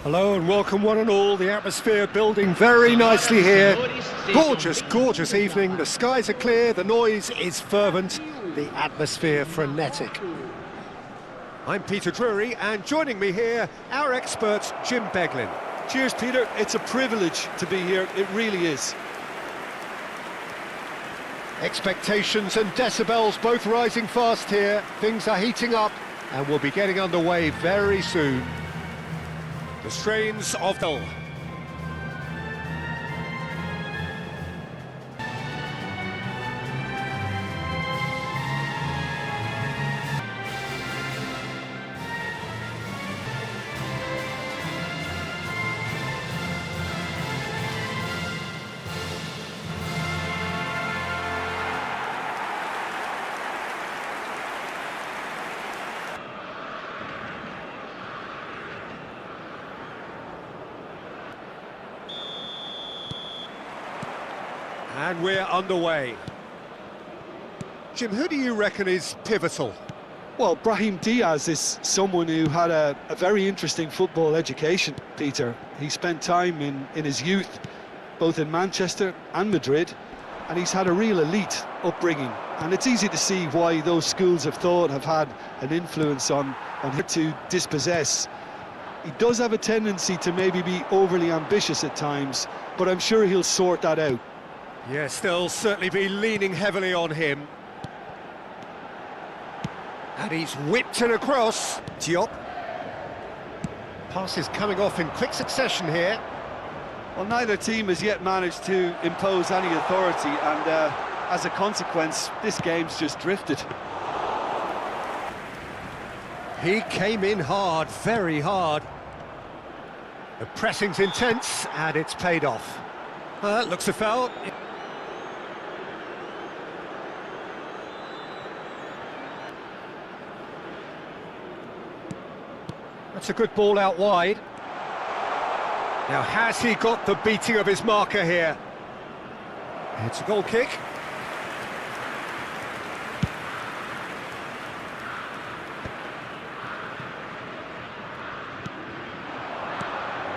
Hello and welcome one and all. The atmosphere building very nicely here. Gorgeous, gorgeous evening. The skies are clear, the noise is fervent, the atmosphere frenetic. I'm Peter Drury, and joining me here, our expert Jim Beglin. Cheers, Peter. It's a privilege to be here. It really is. Expectations and decibels both rising fast here. Things are heating up and we'll be getting underway very soon. The strains of the... And we're underway. Jim, who do you reckon is pivotal? Well, Brahim Diaz is someone who had a very interesting football education, Peter. He spent time in his youth, both in Manchester and Madrid, and he's had a real elite upbringing. And it's easy to see why those schools of thought have had an influence on him to dispossess. He does have a tendency to maybe be overly ambitious at times, but I'm sure he'll sort that out. Yes, they'll certainly be leaning heavily on him. And he's whipped it across. Diop. Passes coming off in quick succession here. Well, neither team has yet managed to impose any authority, and as a consequence, this game's just drifted. He came in hard, very hard. The pressing's intense, and it's paid off. That looks a foul. That's a good ball out wide. Now, has he got the beating of his marker here? It's a goal kick.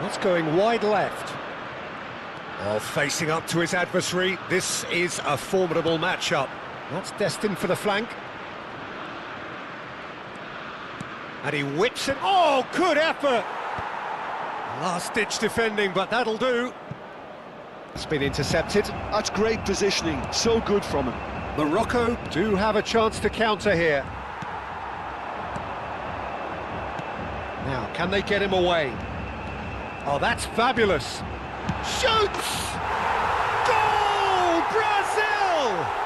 That's going wide left. Oh, facing up to his adversary. This is a formidable matchup. That's destined for the flank. And he whips it. Oh, good effort! Last-ditch defending, but that'll do. It's been intercepted. That's great positioning. So good from him. Morocco do have a chance to counter here. Now, can they get him away? Oh, that's fabulous. Shoots! Goal! Brazil!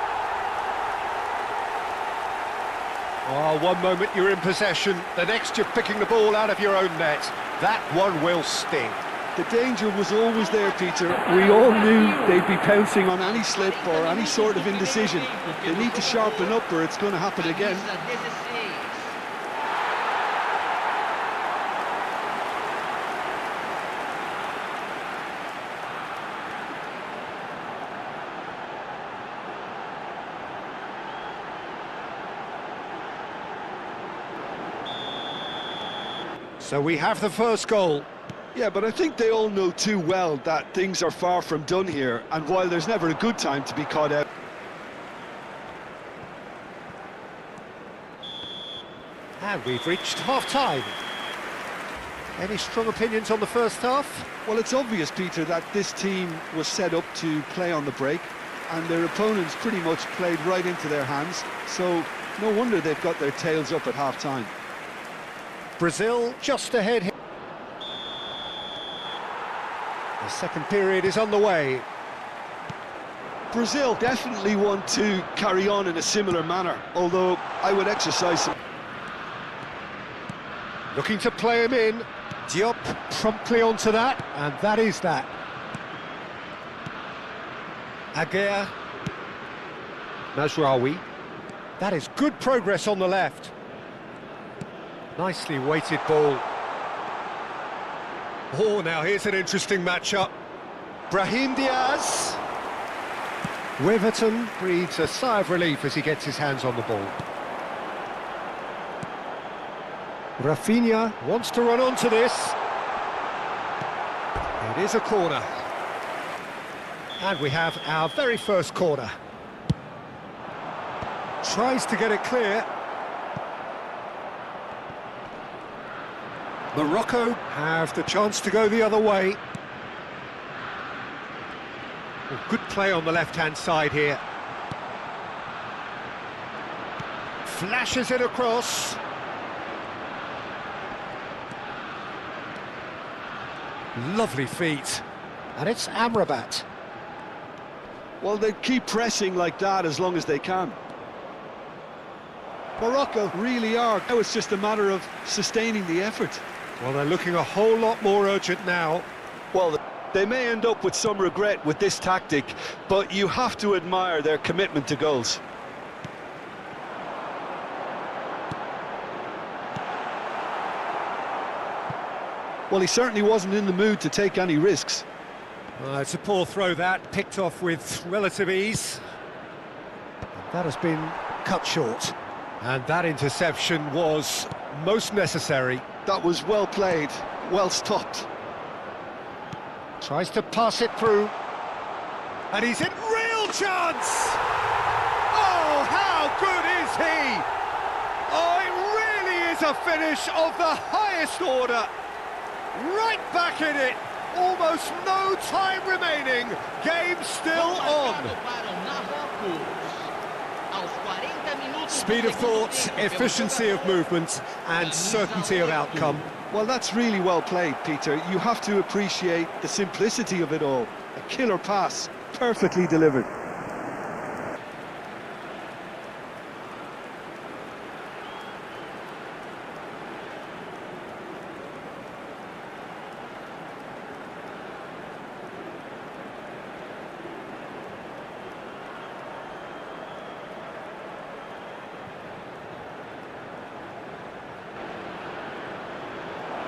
Oh, one moment you're in possession, the next you're picking the ball out of your own net. That one will sting. The danger was always there, Peter. We all knew they'd be pouncing on any slip or any sort of indecision. They need to sharpen up or it's going to happen again. So we have the first goal. Yeah, but I think they all know too well that things are far from done here, and while there's never a good time to be caught out. And we've reached half-time. Any strong opinions on the first half? Well, it's obvious, Peter, that this team was set up to play on the break, and their opponents pretty much played right into their hands, so no wonder they've got their tails up at half-time. Brazil just ahead here. The second period is on the way. Brazil definitely want to carry on in a similar manner, although I would exercise some... Looking to play him in. Diop promptly onto that, and that is that. Aguirre. Mazraoui. That is good progress on the left. Nicely weighted ball. Oh, now here's an interesting matchup. Brahim Diaz. Weverton breathes a sigh of relief as he gets his hands on the ball. Rafinha wants to run onto this. It is a corner. And we have our very first corner. Tries to get it clear. Morocco have the chance to go the other way. Well, good play on the left-hand side here. Flashes it across. Lovely feet. And it's Amrabat. Well, they keep pressing like that as long as they can. Morocco really are. Now it's just a matter of sustaining the effort. Well, they're looking a whole lot more urgent now. Well, they may end up with some regret with this tactic, but you have to admire their commitment to goals. Well, he certainly wasn't in the mood to take any risks. It's a poor throw that, picked off with relative ease. That has been cut short. And that interception was most necessary. That was well played, well stopped. Tries to pass it through. And he's in real chance! Oh, how good is he? Oh, it really is a finish of the highest order. Right back in it. Almost no time remaining. Game still on. Speed of thought, efficiency of movement, and certainty of outcome. Well, that's really well played, Peter. You have to appreciate the simplicity of it all. A killer pass, perfectly delivered.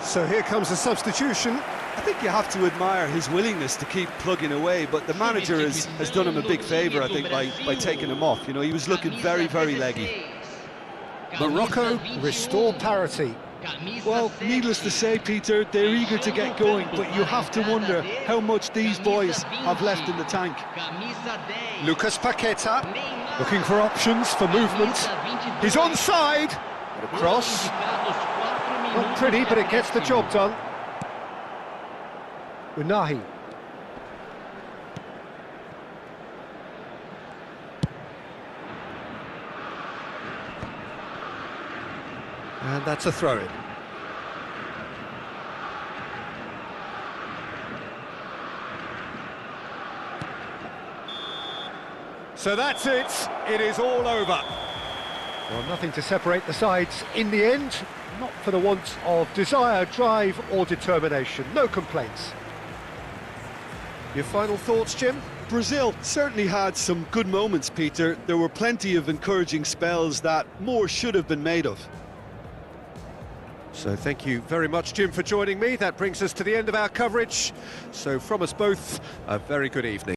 So here comes a substitution. I think you have to admire his willingness to keep plugging away, but the manager has done him a big favour, I think, by taking him off. You know, he was looking very, very leggy. Morocco restore parity. Well, needless to say, Peter, they're eager to get going, but you have to wonder how much these boys have left in the tank. Lucas Paqueta looking for options for movement. He's onside. And a cross. Not pretty, but it gets the job done. Unahi. And that's a throw-in. So that's it. It is all over. Well, nothing to separate the sides in the end. Not for the want of desire, drive or determination. No complaints. Your final thoughts, Jim? Brazil certainly had some good moments, Peter. There were plenty of encouraging spells that more should have been made of. So thank you very much, Jim, for joining me. That brings us to the end of our coverage. So from us both, a very good evening.